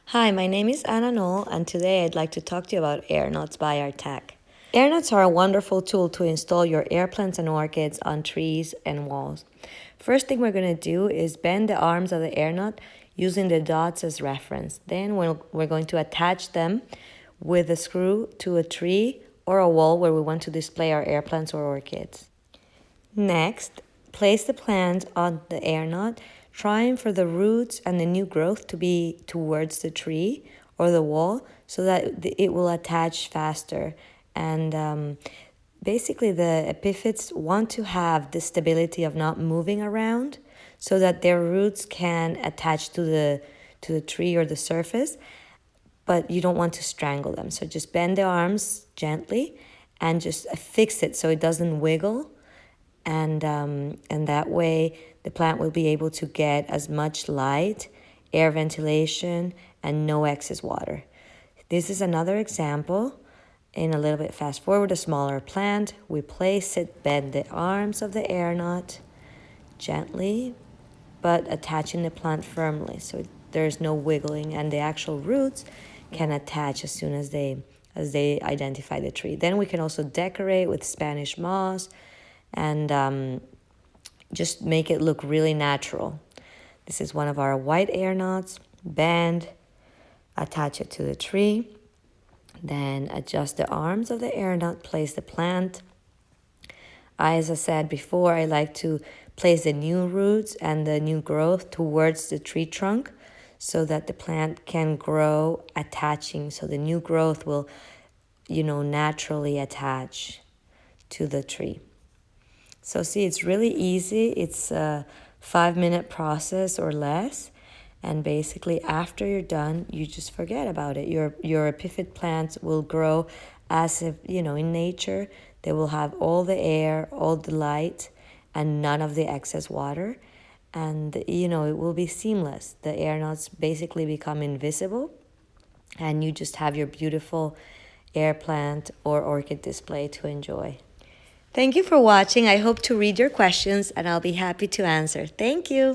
Hi, my name is Anna Knoll, and today I'd like to talk to you about air nuts by ArtAK. Air nuts are a wonderful tool to install your air plants and orchids on trees and walls. First thing we're going to do is bend the arms of the air nut using the dots as reference. Then we're going to attach them with a screw to a tree or a wall where we want to display our air plants or orchids. Next, place the plant on the air nut, trying for the roots and the new growth to be towards the tree or the wall so that it will attach faster. And basically, the epiphytes want to have the stability of not moving around so that their roots can attach to the tree or the surface, but you don't want to strangle them. So just bend the arms gently and just fix it so it doesn't wiggle. And that way the plant will be able to get as much light, air ventilation, and no excess water. This is another example. In a little bit fast forward, a smaller plant, we place it, bend the arms of the air nut gently, but attaching the plant firmly so there's no wiggling, and the actual roots can attach as soon as they identify the tree. Then we can also decorate with Spanish moss and just make it look really natural. This is one of our white air nuts. Bend, attach it to the tree, then adjust the arms of the air nut, place the plant. As I said before, I like to place the new roots and the new growth towards the tree trunk so that the plant can grow attaching. So the new growth will, naturally attach to the tree. So see, it's really easy. It's a 5-minute process or less. And basically after you're done, you just forget about it. Your epiphyte plants will grow as if, in nature, they will have all the air, all the light, and none of the excess water. And, it will be seamless. The air nuts basically become invisible, and you just have your beautiful air plant or orchid display to enjoy. Thank you for watching. I hope to read your questions and I'll be happy to answer. Thank you.